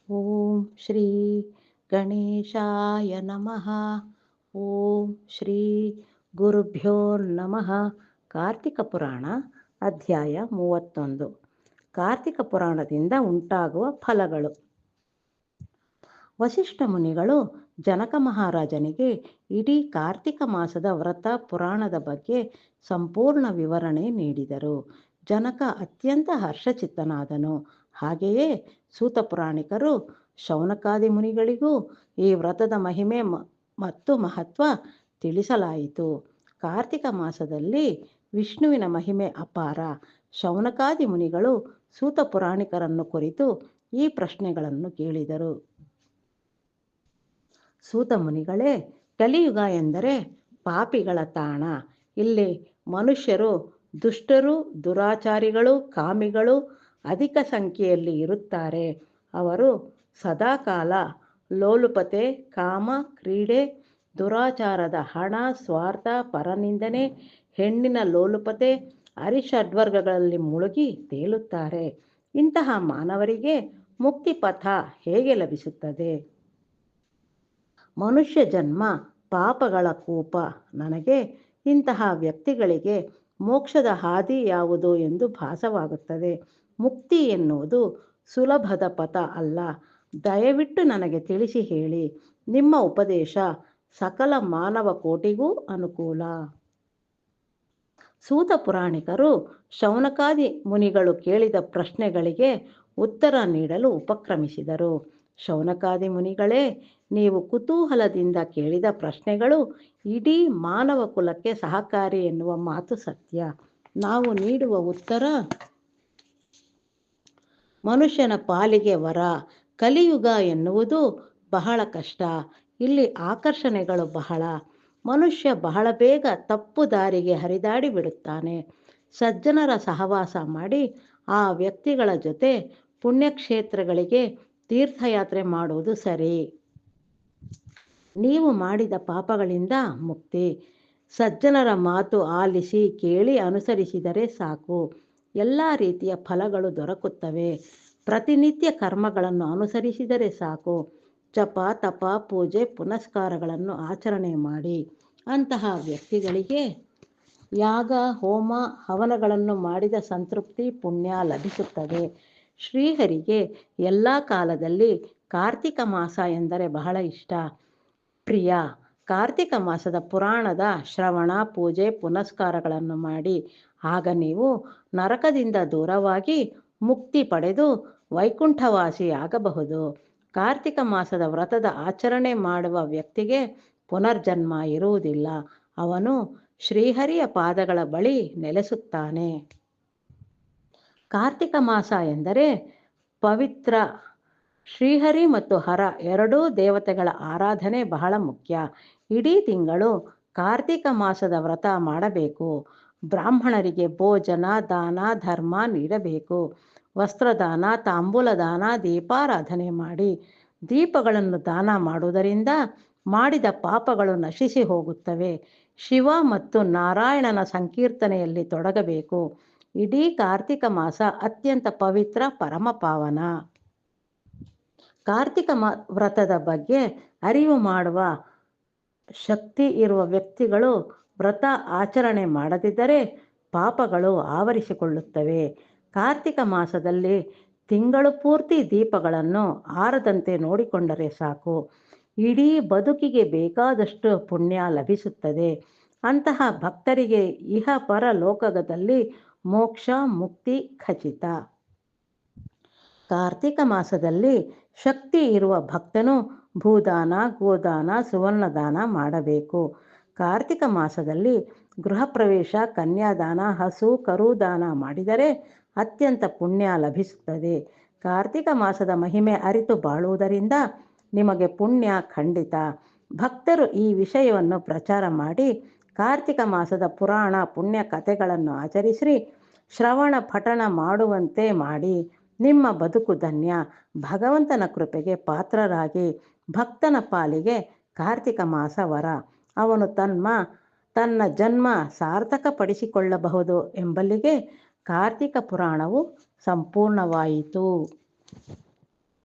ಓಂ ಶ್ರೀ ಗಣೇಶಾಯ ನಮಃ. ಓಂ ಶ್ರೀ ಗುರುಭ್ಯೋ ನಮಃ. ಕಾರ್ತಿಕ ಪುರಾಣ ಅಧ್ಯಾಯ 31. ಕಾರ್ತಿಕ ಪುರಾಣದಿಂದ ಉಂಟಾಗುವ ಫಲಗಳು. ವಸಿಷ್ಠ ಮುನಿಗಳು ಜನಕ ಮಹಾರಾಜನಿಗೆ ಇಡೀ ಕಾರ್ತಿಕ ಮಾಸದ ವ್ರತ ಪುರಾಣದ ಬಗ್ಗೆ ಸಂಪೂರ್ಣ ವಿವರಣೆ ನೀಡಿದರು. ಜನಕ ಅತ್ಯಂತ ಹರ್ಷಚಿತ್ತನಾದನು. ಹಾಗೆಯೇ ಸೂತ ಪುರಾಣಿಕರು ಶೌನಕಾದಿ ಮುನಿಗಳಿಗೂ ಈ ವ್ರತದ ಮಹಿಮೆ ಮತ್ತು ಮಹತ್ವ ತಿಳಿಸಲಾಯಿತು. ಕಾರ್ತಿಕ ಮಾಸದಲ್ಲಿ ವಿಷ್ಣುವಿನ ಮಹಿಮೆ ಅಪಾರ. ಶೌನಕಾದಿ ಮುನಿಗಳು ಸೂತ ಪುರಾಣಿಕರನ್ನು ಕುರಿತು ಈ ಪ್ರಶ್ನೆಗಳನ್ನು ಕೇಳಿದರು. ಸೂತ ಮುನಿಗಳೇ, ಕಲಿಯುಗ ಎಂದರೆ ಪಾಪಿಗಳ ತಾಣ. ಇಲ್ಲಿ ಮನುಷ್ಯರು ದುಷ್ಟರು, ದುರಾಚಾರಿಗಳು, ಕಾಮಿಗಳು ಅಧಿಕ ಸಂಖ್ಯೆಯಲ್ಲಿ ಇರುತ್ತಾರೆ. ಅವರು ಸದಾಕಾಲ ಲೋಲುಪತೆ, ಕಾಮ, ಕ್ರೀಡೆ, ದುರಾಚಾರದ ಹಣ, ಸ್ವಾರ್ಥ, ಪರನಿಂದನೆ, ಹೆಣ್ಣಿನ ಲೋಲುಪತೆ, ಅರಿಷಡ್ವರ್ಗಗಳಲ್ಲಿ ಮುಳುಗಿ ತೇಲುತ್ತಾರೆ. ಇಂತಹ ಮಾನವರಿಗೆ ಮುಕ್ತಿ ಪಥ ಹೇಗೆ ಲಭಿಸುತ್ತದೆ? ಮನುಷ್ಯ ಜನ್ಮ ಪಾಪಗಳ ಕೂಪ. ನನಗೆ ಇಂತಹ ವ್ಯಕ್ತಿಗಳಿಗೆ ಮೋಕ್ಷದ ಹಾದಿ ಯಾವುದು ಎಂದು ಭಾಸವಾಗುತ್ತದೆ. ಮುಕ್ತಿ ಎನ್ನುವುದು ಸುಲಭದ ಪಥ ಅಲ್ಲ. ದಯವಿಟ್ಟು ನನಗೆ ತಿಳಿಸಿ ಹೇಳಿ. ನಿಮ್ಮ ಉಪದೇಶ ಸಕಲ ಮಾನವ ಕೋಟಿಗೂ ಅನುಕೂಲ. ಸೂತ ಪುರಾಣಿಕರು ಶೌನಕಾದಿ ಮುನಿಗಳು ಕೇಳಿದ ಪ್ರಶ್ನೆಗಳಿಗೆ ಉತ್ತರ ನೀಡಲು ಉಪಕ್ರಮಿಸಿದರು. ಶೌನಕಾದಿ ಮುನಿಗಳೇ, ನೀವು ಕುತೂಹಲದಿಂದ ಕೇಳಿದ ಪ್ರಶ್ನೆಗಳು ಇಡೀ ಮಾನವ ಕುಲಕ್ಕೆ ಸಹಕಾರಿ ಎನ್ನುವ ಮಾತು ಸತ್ಯ. ನಾವು ನೀಡುವ ಉತ್ತರ ಮನುಷ್ಯನ ಪಾಲಿಗೆ ವರ. ಕಲಿಯುಗ ಎನ್ನುವುದು ಬಹಳ ಕಷ್ಟ. ಇಲ್ಲಿ ಆಕರ್ಷಣೆಗಳು ಬಹಳ. ಮನುಷ್ಯ ಬಹಳ ಬೇಗ ತಪ್ಪು ದಾರಿಗೆ ಹರಿದಾಡಿ ಬಿಡುತ್ತಾನೆ. ಸಜ್ಜನರ ಸಹವಾಸ ಮಾಡಿ ಆ ವ್ಯಕ್ತಿಗಳ ಜೊತೆ ಪುಣ್ಯಕ್ಷೇತ್ರಗಳಿಗೆ ತೀರ್ಥಯಾತ್ರೆ ಮಾಡುವುದು ಸರಿ. ನೀವು ಮಾಡಿದ ಪಾಪಗಳಿಂದ ಮುಕ್ತಿ. ಸಜ್ಜನರ ಮಾತು ಆಲಿಸಿ ಕೇಳಿ ಅನುಸರಿಸಿದರೆ ಸಾಕು. ಎಲ್ಲ ರೀತಿಯ ಫಲಗಳು ದೊರಕುತ್ತವೆ. ಪ್ರತಿನಿತ್ಯ ಕರ್ಮಗಳನ್ನು ಅನುಸರಿಸಿದರೆ ಸಾಕು. ಜಪ, ತಪ, ಪೂಜೆ, ಪುನಸ್ಕಾರಗಳನ್ನು ಆಚರಣೆ ಮಾಡಿ. ಅಂತಹ ವ್ಯಕ್ತಿಗಳಿಗೆ ಯಾಗ, ಹೋಮ, ಹವನಗಳನ್ನು ಮಾಡಿದ ಸಂತೃಪ್ತಿ, ಪುಣ್ಯ ಲಭಿಸುತ್ತದೆ. ಶ್ರೀಹರಿಗೆ ಎಲ್ಲ ಕಾಲದಲ್ಲಿ ಕಾರ್ತಿಕ ಮಾಸ ಎಂದರೆ ಬಹಳ ಇಷ್ಟ, ಪ್ರಿಯ. ಕಾರ್ತಿಕ ಮಾಸದ ಪುರಾಣದ ಶ್ರವಣ, ಪೂಜೆ, ಪುನಸ್ಕಾರಗಳನ್ನು ಮಾಡಿ. ಆಗ ನೀವು ನರಕದಿಂದ ದೂರವಾಗಿ ಮುಕ್ತಿ ಪಡೆದು ವೈಕುಂಠವಾಸಿ ಆಗಬಹುದು. ಕಾರ್ತಿಕ ಮಾಸದ ವ್ರತದ ಆಚರಣೆ ಮಾಡುವ ವ್ಯಕ್ತಿಗೆ ಪುನರ್ಜನ್ಮ ಇರುವುದಿಲ್ಲ. ಅವನು ಶ್ರೀಹರಿಯ ಪಾದಗಳ ಬಳಿ ನೆಲೆಸುತ್ತಾನೆ. ಕಾರ್ತಿಕ ಮಾಸ ಎಂದರೆ ಪವಿತ್ರ. ಶ್ರೀಹರಿ ಮತ್ತು ಹರ ಎರಡೂ ದೇವತೆಗಳ ಆರಾಧನೆ ಬಹಳ ಮುಖ್ಯ. ಇಡೀ ತಿಂಗಳು ಕಾರ್ತಿಕ ಮಾಸದ ವ್ರತ ಮಾಡಬೇಕು. ಬ್ರಾಹ್ಮಣರಿಗೆ ಭೋಜನ, ದಾನ, ಧರ್ಮ ನೀಡಬೇಕು. ವಸ್ತ್ರದಾನ, ತಾಂಬೂಲ ದಾನ, ದೀಪಾರಾಧನೆ ಮಾಡಿ. ದೀಪಗಳನ್ನು ದಾನ ಮಾಡುವುದರಿಂದ ಮಾಡಿದ ಪಾಪಗಳು ನಶಿಸಿ ಹೋಗುತ್ತವೆ. ಶಿವ ಮತ್ತು ನಾರಾಯಣನ ಸಂಕೀರ್ತನೆಯಲ್ಲಿ ತೊಡಗಬೇಕು. ಇಡೀ ಕಾರ್ತಿಕ ಮಾಸ ಅತ್ಯಂತ ಪವಿತ್ರ, ಪರಮ ಪಾವನ. ಕಾರ್ತಿಕ ವ್ರತದ ಬಗ್ಗೆ ಅರಿವು ಮಾಡುವ ಶಕ್ತಿ ಇರುವ ವ್ಯಕ್ತಿಗಳು ವ್ರತ ಆಚರಣೆ ಮಾಡದಿದ್ದರೆ ಪಾಪಗಳು ಆವರಿಸಿಕೊಳ್ಳುತ್ತವೆ. ಕಾರ್ತಿಕ ಮಾಸದಲ್ಲಿ ತಿಂಗಳು ಪೂರ್ತಿ ದೀಪಗಳನ್ನು ಆರದಂತೆ ನೋಡಿಕೊಂಡರೆ ಸಾಕು. ಇಡೀ ಬದುಕಿಗೆ ಬೇಕಾದಷ್ಟು ಪುಣ್ಯ ಲಭಿಸುತ್ತದೆ. ಅಂತಹ ಭಕ್ತರಿಗೆ ಇಹ ಪರ ಲೋಕದಲ್ಲಿ ಮೋಕ್ಷ, ಮುಕ್ತಿ ಖಚಿತ. ಕಾರ್ತಿಕ ಮಾಸದಲ್ಲಿ ಶಕ್ತಿ ಇರುವ ಭಕ್ತನು ಭೂದಾನ, ಗೋದಾನ, ಸುವರ್ಣದಾನ ಮಾಡಬೇಕು. ಕಾರ್ತಿಕ ಮಾಸದಲ್ಲಿ ಗೃಹ ಪ್ರವೇಶ, ಕನ್ಯಾದಾನ, ಹಸು ಕರುದಾನ ಮಾಡಿದರೆ ಅತ್ಯಂತ ಪುಣ್ಯ ಲಭಿಸುತ್ತದೆ. ಕಾರ್ತಿಕ ಮಾಸದ ಮಹಿಮೆ ಅರಿತು ಬಾಳುವುದರಿಂದ ನಿಮಗೆ ಪುಣ್ಯ ಖಂಡಿತ. ಭಕ್ತರು ಈ ವಿಷಯವನ್ನು ಪ್ರಚಾರ ಮಾಡಿ ಕಾರ್ತಿಕ ಮಾಸದ ಪುರಾಣ ಪುಣ್ಯ ಕಥೆಗಳನ್ನು ಆಚರಿಸಿ ಶ್ರವಣ ಪಠಣ ಮಾಡುವಂತೆ ಮಾಡಿ. ನಿಮ್ಮ ಬದುಕು ಧನ್ಯ. ಭಗವಂತನ ಕೃಪೆಗೆ ಪಾತ್ರರಾಗಿ. ಭಕ್ತನ ಪಾಲಿಗೆ ಕಾರ್ತಿಕ ಮಾಸ ವರ. ಅವನು ತನ್ನ ಜನ್ಮ ಸಾರ್ಥಕಪಡಿಸಿಕೊಳ್ಳಬಹುದು ಎಂಬಲ್ಲಿಗೆ ಕಾರ್ತಿಕ ಪುರಾಣವು ಸಂಪೂರ್ಣವಾಯಿತು.